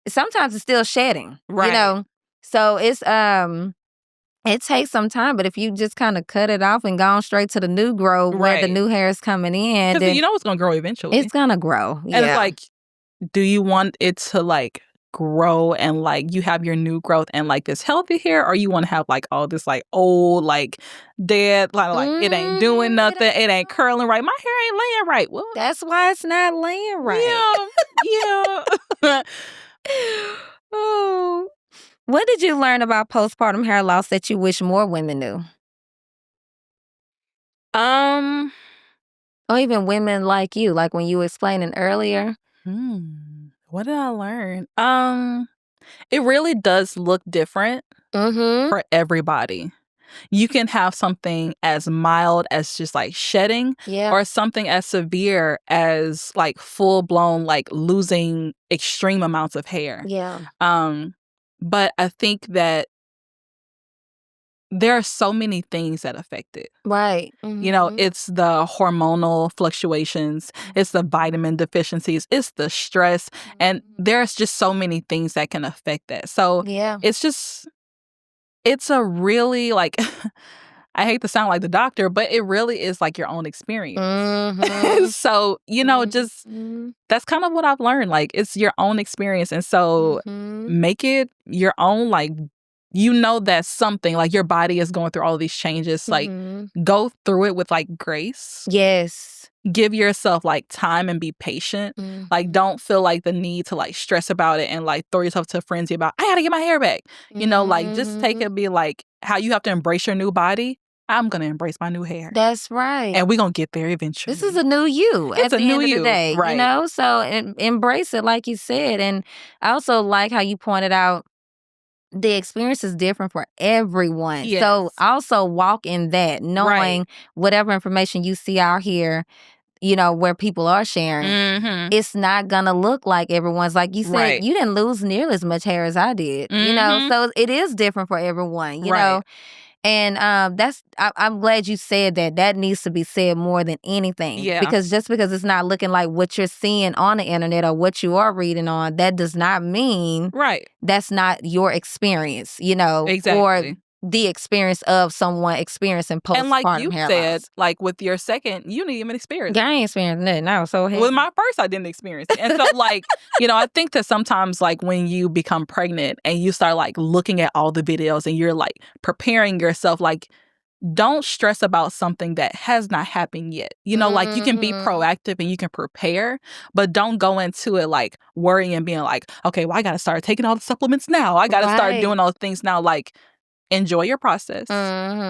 sometimes it's still shedding. Right. You know, so it's it takes some time, but if you just kind of cut it off and go on straight to the new growth where the new hair is coming in, because you know it's gonna grow eventually. It's gonna grow. And it's like, do you want it to like grow and like you have your new growth and like this healthy hair, or you want to have like all this like old, like dead, like it ain't doing nothing, it ain't curling right. My hair ain't laying right. Well, that's why it's not laying right. Yeah. Oh. What did you learn about postpartum hair loss that you wish more women knew? Or even women like you, like when you were explaining earlier. What did I learn? It really does look different for everybody. You can have something as mild as just like shedding, or something as severe as like full blown, like losing extreme amounts of hair. But I think that there are so many things that affect it. Right. You know, it's the hormonal fluctuations, it's the vitamin deficiencies, it's the stress, and there's just so many things that can affect that. So it's a really like, I hate to sound like the doctor, but it really is like your own experience. So, you know, just that's kind of what I've learned. Like, it's your own experience. And so make it your own, like, you know, that's something like your body is going through all these changes. Like, go through it with like grace. Yes. Give yourself like time and be patient. Like, don't feel like the need to like stress about it and like throw yourself to a frenzy about, I gotta get my hair back. You know, like just take it, be like how you have to embrace your new body. I'm gonna embrace my new hair. That's right. And we're gonna get there eventually. This is a new you at the end of the day. Right. You know, so embrace it like you said. And I also like how you pointed out the experience is different for everyone. Yes. So also walk in that, knowing whatever information you see out here, you know, where people are sharing, it's not gonna look like everyone's. Like you said, you didn't lose nearly as much hair as I did. You know, so it is different for everyone, you know. And I'm glad you said that. That needs to be said more than anything. Because just because it's not looking like what you're seeing on the internet or what you are reading on, that does not mean that's not your experience, you know, or the experience of someone experiencing postpartum hair loss. And like you said, like with your second, you didn't even experience it. I ain't experienced nothing. I was so happy. With my first, I didn't experience it. And so like, you know, I think that sometimes like when you become pregnant and you start like looking at all the videos and you're like preparing yourself, like don't stress about something that has not happened yet. You know, like you can be proactive and you can prepare, but don't go into it like worrying and being like, okay, well, I got to start taking all the supplements now. I got to start doing all the things now. Like, enjoy your process.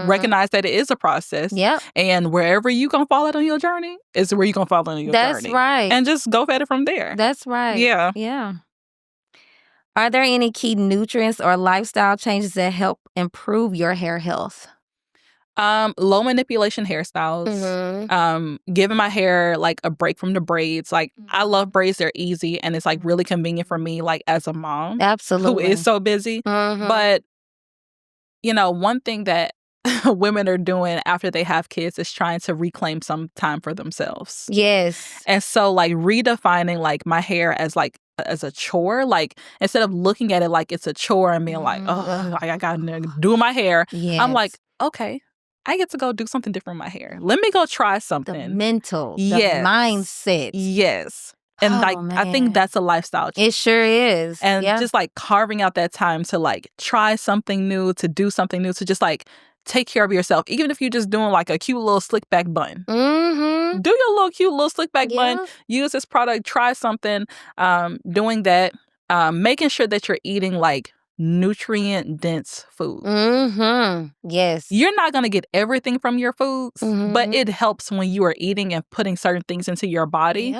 Recognize that it is a process. And wherever you gonna fall out on your journey is where you gonna fall out on your journey. That's right. And just go at it from there. That's right. Yeah. Are there any key nutrients or lifestyle changes that help improve your hair health? Low manipulation hairstyles. Giving my hair like a break from the braids. Like I love braids, they're easy and it's like really convenient for me, like as a mom who is so busy. But you know, one thing that women are doing after they have kids is trying to reclaim some time for themselves. Yes. And so like redefining like my hair as like as a chore, like instead of looking at it like it's a chore and being like, oh, I gotta do my hair. I'm like, okay, I get to go do something different with my hair. Let me go try something. The mental, the mindset. Yes. And I think that's a lifestyle change. It sure is. And just like carving out that time to like try something new, to do something new, to just like take care of yourself. Even if you're just doing like a cute little slick back bun. Do your little cute little slick back bun. Use this product, try something. Doing that. Making sure that you're eating like nutrient dense food. Yes. You're not going to get everything from your foods, but it helps when you are eating and putting certain things into your body.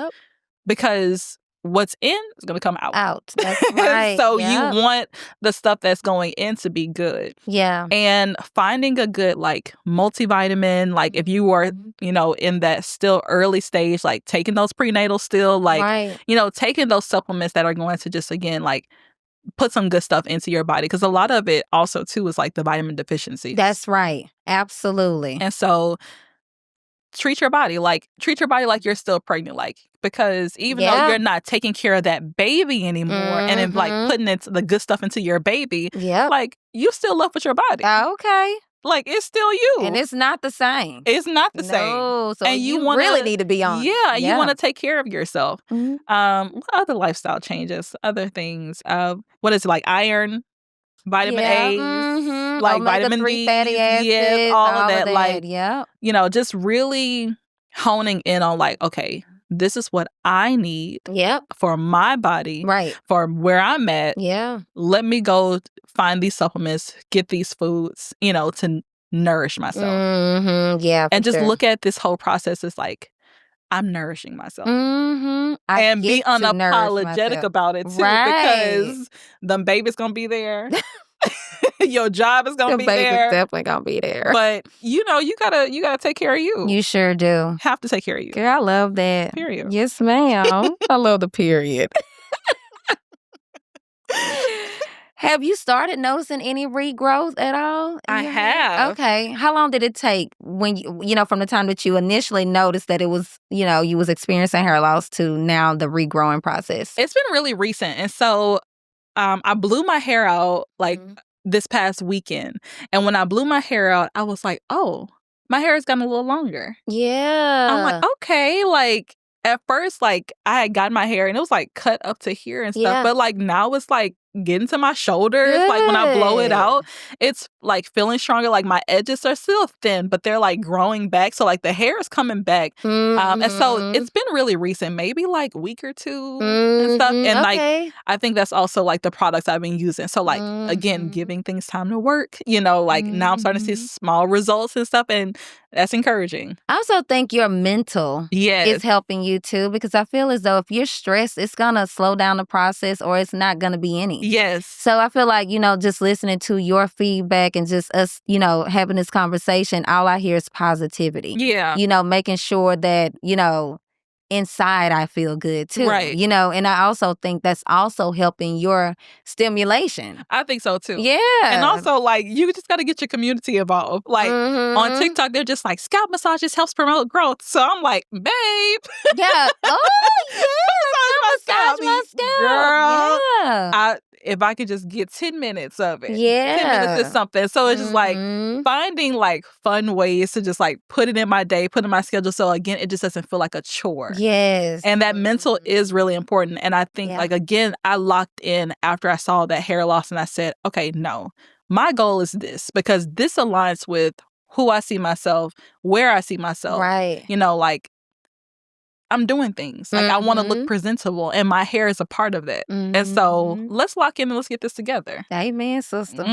Because what's in is going to come out. That's right. So you want the stuff that's going in to be good. And finding a good like multivitamin, like if you are, you know, in that still early stage, like taking those prenatal still, like, you know, taking those supplements that are going to just, again, like put some good stuff into your body. Because a lot of it also too is like the vitamin deficiencies. That's right. Absolutely. And so treat your body like you're still pregnant, like, because even though you're not taking care of that baby anymore and then like putting the good stuff into your baby, like you still love with your body. Okay. Like, it's still you. And it's not the same. It's not the same. No, so And you wanna, really need to be on. Yeah, you want to take care of yourself. Mhm. What other lifestyle changes? Other things? What is it, like iron, vitamin A's, like vitamin Omega-3 D's, fatty acids, yes, all of that. Like, yep. Just really honing in on like, okay, this is what I need for my body, right, for where I'm at. Yeah. Let me go find these supplements, get these foods, to nourish myself. Yeah, and just sure. look at this whole process as like, I'm nourishing myself. And be unapologetic about it too, because them babies gonna be there. Your job is gonna be baby's there. definitely gonna be there. But you gotta take care of you. You sure do. Have to take care of you. Girl, I love that. Period. Yes, ma'am. I love the period. Have you started noticing any regrowth at all? I have. Okay. How long did it take when from the time that you initially noticed that it was, you was experiencing hair loss to now the regrowing process? It's been really recent. And so I blew my hair out like this past weekend. And when I blew my hair out, I was like, oh, my hair has gotten a little longer. Yeah. I'm like, okay, like at first, like I had gotten my hair and it was like cut up to here and stuff. But like now it's like getting to my shoulders. Like when I blow it out, it's like feeling stronger. Like my edges are still thin, but they're like growing back. So like the hair is coming back. And so it's been really recent, maybe like a week or two and stuff. And like I think that's also like the products I've been using. So like again, giving things time to work, like now I'm starting to see small results and stuff. And that's encouraging. I also think your mental is helping you too, because I feel as though if you're stressed, it's going to slow down the process or it's not going to be any. Yes. So I feel like, just listening to your feedback and just us, having this conversation, all I hear is positivity. Yeah. Making sure that, inside I feel good too. Right. And I also think that's also helping your stimulation. I think so too. Yeah. And also like you just got to get your community involved. Like on TikTok, they're just like scalp massages helps promote growth. So I'm like, babe. Yeah. Oh yeah. Massage my scalp. Girl. Yeah. If I could just get 10 minutes of it. Yeah. 10 minutes is something. So it's just like finding like fun ways to just like put it in my day, put it in my schedule. So again, it just doesn't feel like a chore. Yes. And that mental is really important. And I think like, again, I locked in after I saw that hair loss and I said, okay, no, my goal is this because this aligns with who I see myself, where I see myself. Right. Like I'm doing things. Like I want to look presentable and my hair is a part of that. And so let's lock in and let's get this together. Amen, sister.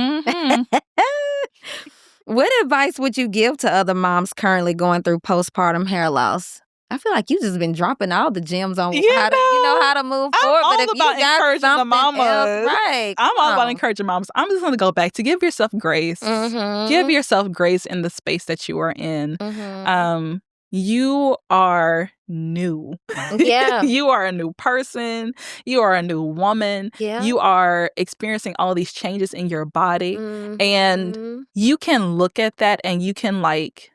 What advice would you give to other moms currently going through postpartum hair loss? I feel like you just been dropping all the gems on how to move forward. I'm but if all about you got encouraging the mamas. Else, right? I'm all about encouraging moms. I'm just going to go back to give yourself grace. Give yourself grace in the space that you are in. You are new. Yeah. You are a new person. You are a new woman. Yeah. You are experiencing all these changes in your body. And you can look at that and you can like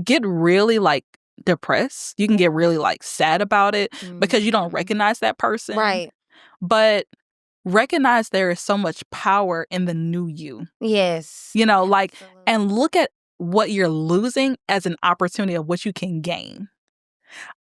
get really like depressed. You can get really like sad about it because you don't recognize that person. Right. But recognize there is so much power in the new you. Yes. Like, and look at what you're losing as an opportunity of what you can gain.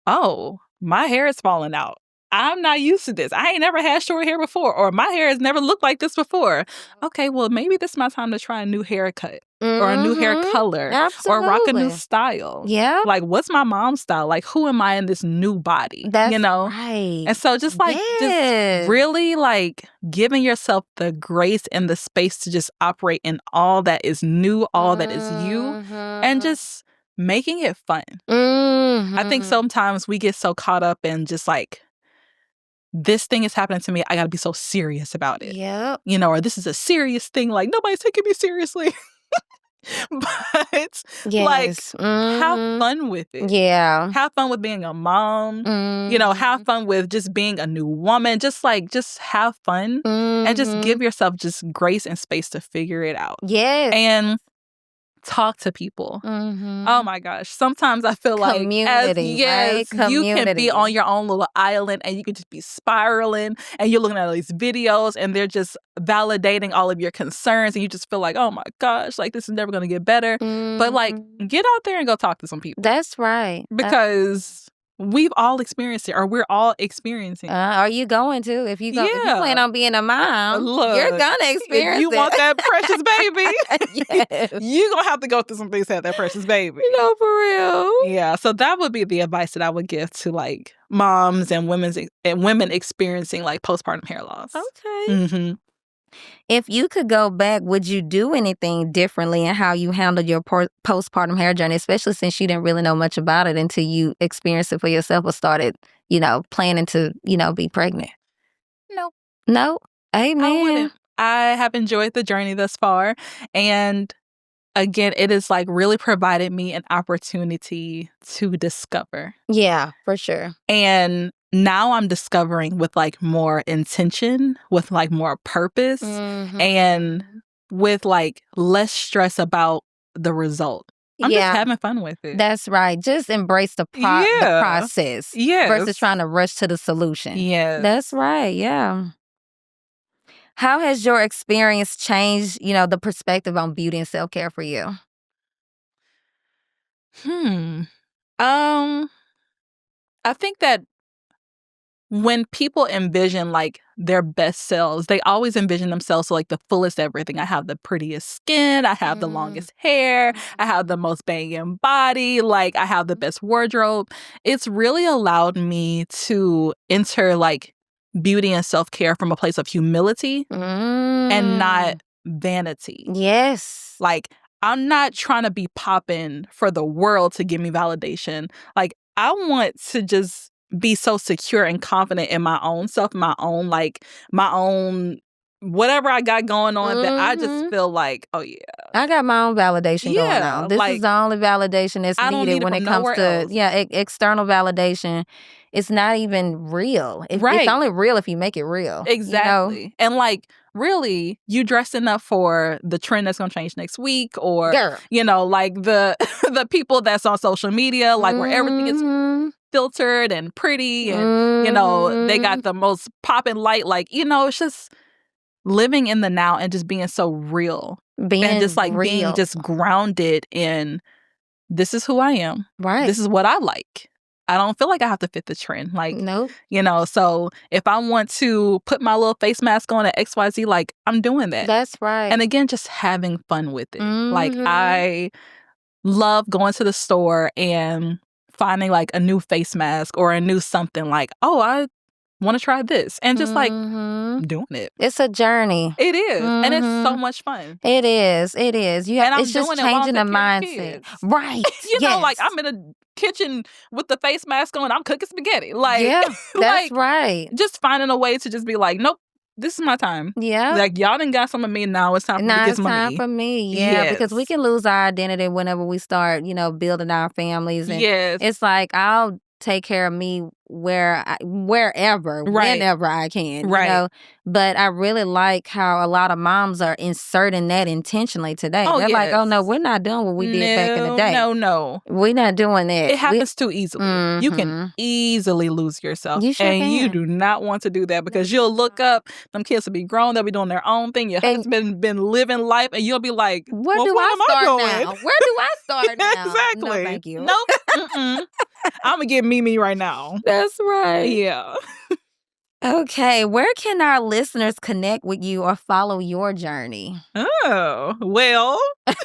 Oh, my hair is falling out. I'm not used to this. I ain't never had short hair before, or my hair has never looked like this before. Okay, well, maybe this is my time to try a new haircut or a new hair color or rock a new style. Yeah. Like, what's my mom's style? Like, who am I in this new body? That's right. And so just like, just really like giving yourself the grace and the space to just operate in all that is new, all that is you, and just making it fun. I think sometimes we get so caught up in just like, this thing is happening to me. I got to be so serious about it. Yep. Or this is a serious thing. Like nobody's taking me seriously. But like have fun with it. Yeah. Have fun with being a mom. Have fun with just being a new woman. Just have fun and just give yourself just grace and space to figure it out. Yes. And talk to people. Mm-hmm. Oh my gosh. Sometimes I feel like community, right? You can be on your own little island and you can just be spiraling and you're looking at all these videos and they're just validating all of your concerns and you just feel like, oh my gosh, like this is never going to get better. Mm-hmm. But like, get out there and go talk to some people. That's right. Because we've all experienced it, or we're all experiencing it. Are you going to? If you plan on being a mom, you're gonna experience if you want that precious baby, yes. you're gonna have to go through some things to have that precious baby. No, for real. Yeah, so that would be the advice that I would give to like moms and women experiencing like postpartum hair loss. Okay. Mm-hmm. If you could go back, would you do anything differently in how you handled your postpartum hair journey, especially since you didn't really know much about it until you experienced it for yourself or started, planning to, be pregnant? Nope. No? Amen. I wouldn't. I have enjoyed the journey thus far. And again, it has like really provided me an opportunity to discover. Yeah, for sure. And now I'm discovering with like more intention, with like more purpose, and with like less stress about the result. I'm just having fun with it. That's right. Just embrace the process versus trying to rush to the solution. Yes. That's right. Yeah. How has your experience changed, the perspective on beauty and self-care for you? I think that when people envision like their best selves, they always envision themselves like the fullest everything. I have the prettiest skin. I have the longest hair. I have the most banging body. Like I have the best wardrobe. It's really allowed me to enter like beauty and self-care from a place of humility and not vanity. Yes. Like I'm not trying to be popping for the world to give me validation. Like I want to just be so secure and confident in my own self, my own whatever I got going on that I just feel like, oh yeah. I got my own validation going on. This is the only validation that's needed when it comes to external validation. It's not even real. It's only real if you make it real. Exactly. And like really, you dressing up for the trend that's gonna change next week, or like the people that's on social media, like where everything is filtered and pretty and they got the most popping light, like it's just living in the now and just being so real and just like being just grounded in this is who I am, right? This is what I like. I don't feel like I have to fit the trend, like nope. So if I want to put my little face mask on at XYZ, like I'm doing that. That's right. And again, just having fun with it. Like I love going to the store and finding like a new face mask or a new something, like, oh, I want to try this, and just like doing it. It's a journey. It is. And it's so much fun. It is. It's just changing the mindset. Right. Like I'm in a kitchen with the face mask on, I'm cooking spaghetti. Like, that's right. Just finding a way to just be like, nope, this is my time. Yeah. Like y'all done got some of me, now it's time for me to get some of me. Now it's time for me. Yeah. Because we can lose our identity whenever we start, building our families. And it's like, I'll take care of me wherever, whenever I can, But I really like how a lot of moms are inserting that intentionally today. They're like, oh no, we're not doing what we did back in the day. No. We're not doing that. It happens too easily. You can easily lose yourself. You sure can. You do not want to do that because you'll look up, them kids will be grown, they'll be doing their own thing. Your husband been living life and you'll be like, where do I start now? Where do I start now? Exactly. No, thank you. Nope. I'm going to get Mimi right now. That's right. Yeah. Okay, where can our listeners connect with you or follow your journey? Oh, well, I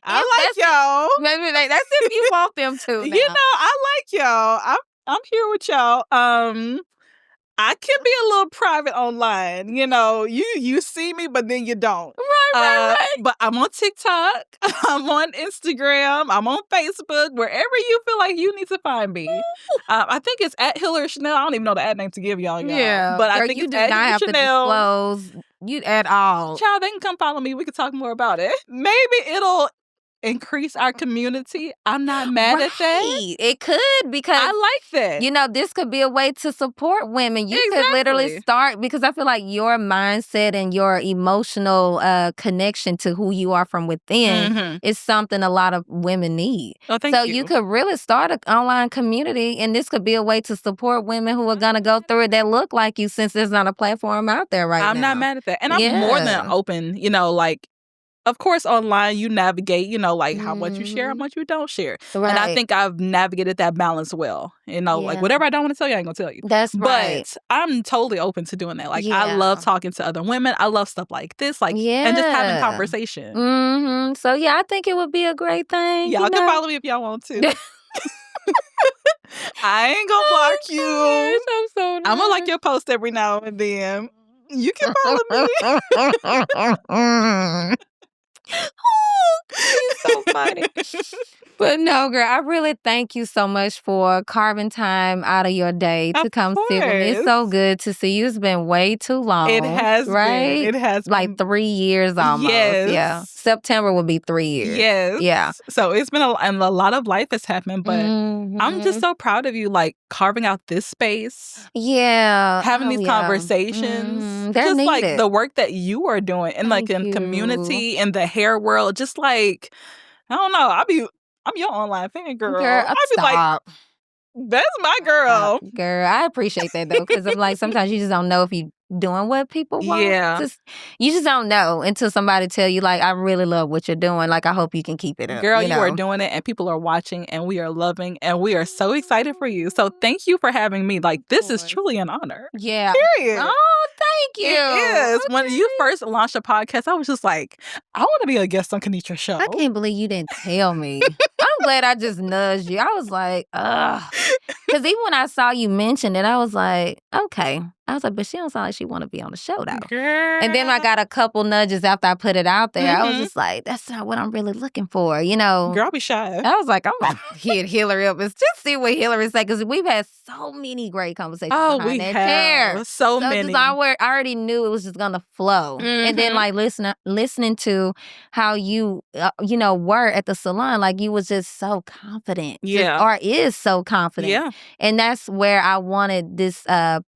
like y'all. Maybe that's if you want them to. Now. I like y'all. I'm here with y'all. I can be a little private online. You see me, but then you don't. Right. But I'm on TikTok. I'm on Instagram. I'm on Facebook. Wherever you feel like you need to find me. I think it's at Hillary Chanel. I don't even know the ad name to give y'all. Yeah. But I think you it's do at not have Chanel. to disclose you at all. Child, they can come follow me. We can talk more about it. Maybe it'll increase our community, I'm not mad at that. It could, because I like that. you know, this could be a way to support women. You could literally start, because I feel like your mindset and your emotional connection to who you are from within is something a lot of women need. Oh, thank so you. You could really start an online community, and this could be a way to support women who are going to go through it that look like you, since there's not a platform out there now. I'm not mad at that. And I'm more than open, you know, like, of course, online you navigate, you know, like how much you share, how much you don't share. Right. And I think I've navigated that balance well. You know, like whatever I don't want to tell you, I ain't going to tell you. That's right. But I'm totally open to doing that. Like, I love talking to other women. I love stuff like this, like, and just having conversation. So, yeah, I think it would be a great thing. Y'all can follow me if y'all want to. I ain't going to block you. Gosh, I'm so I'm going to like your post every now and then. You can follow me. You're so funny. But no, girl, I really thank you so much for carving time out of your day to come sit with me. It's so good to see you. It's been way too long. It has right? been. It has like been. 3 years almost. Yes. Yeah. September will be 3 years. Yes. Yeah. So it's been and a lot of life has happened, but I'm just so proud of you, like carving out this space. Yeah. Having these conversations. They're just needed. like the work that you are doing and like in community, in the hair world, just like, I don't know. I'm your online fan, girl. Girl, I'd be stop. like, that's my girl. Girl, I appreciate that though, because I'm like, sometimes you just don't know if you doing what people want. Yeah. You just don't know until somebody tell you, like, I really love what you're doing. Like, I hope you can keep it up. Girl, you are doing it, and people are watching, and we are loving, and we are so excited for you. So thank you for having me. Like, this is truly an honor. Yeah. Period. Oh, thank you. It is. When you first launched a podcast, I was just like, I want to be a guest on Kanitra's show. I can't believe you didn't tell me. I'm glad I just nudged you. I was like, ugh. Because even when I saw you mention it, I was like, okay. I was like, but she don't sound like she want to be on the show, though. Girl. And then I got a couple nudges after I put it out there. I was just like, that's not what I'm really looking for, you know? Girl, I'll be shy. I was like, I'm going to hit Hillary up and just see what Hillary say, because we've had so many great conversations behind that chair. So many. I already knew it was just going to flow. And then, like, listening to how you, were at the salon, like, you was just so confident. Yeah. Or is so confident. Yeah. And that's where I wanted this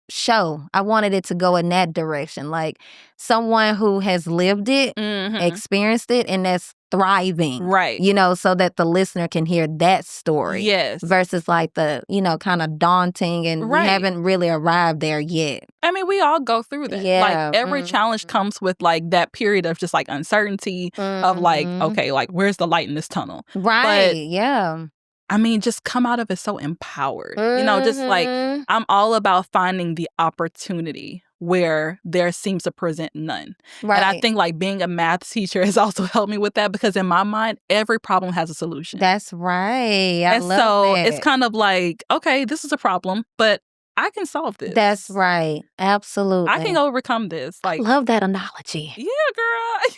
show. I wanted it to go in that direction. Like, someone who has lived it, experienced it, and that's thriving. Right. So that the listener can hear that story. Yes. Versus like the, kind of daunting, and we haven't really arrived there yet. I mean, we all go through that. Yeah. Like, every challenge comes with, like, that period of just, like, uncertainty of, like, okay, like, where's the light in this tunnel? Right. But, yeah. I mean, just come out of it so empowered. Just like, I'm all about finding the opportunity where there seems to present none. Right. And I think, like, being a math teacher has also helped me with that, because in my mind, every problem has a solution. That's right. I love so that. it's kind of like, okay, this is a problem, but I can solve this. That's right. Absolutely. I can overcome this. Like, I love that analogy. Yeah, girl.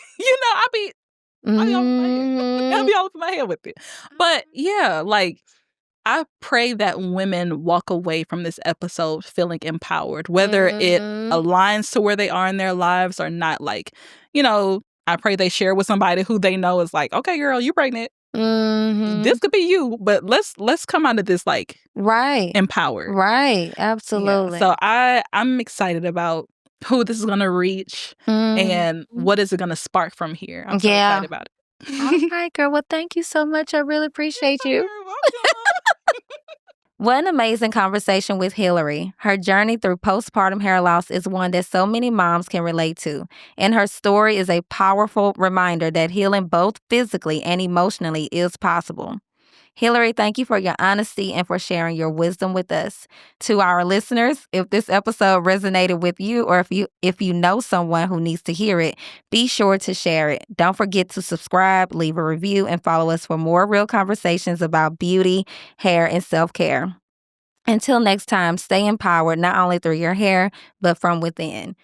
I'll be all up in my head with it. But yeah, like, I pray that women walk away from this episode feeling empowered, whether it aligns to where they are in their lives or not. Like, I pray they share with somebody who they know is like, okay, girl, you pregnant. This could be you, but let's come out of this, like, empowered. Right. Absolutely. Yeah. So I'm excited about who this is going to reach and what is it going to spark from here. I'm so excited about it. All right, girl. Well, thank you so much. I really appreciate you. You're welcome. What an amazing conversation with Hillary. Her journey through postpartum hair loss is one that so many moms can relate to. And her story is a powerful reminder that healing both physically and emotionally is possible. Hillary, thank you for your honesty and for sharing your wisdom with us. To our listeners, if this episode resonated with you, or if you know someone who needs to hear it, be sure to share it. Don't forget to subscribe, leave a review, and follow us for more real conversations about beauty, hair, and self-care. Until next time, stay empowered not only through your hair, but from within.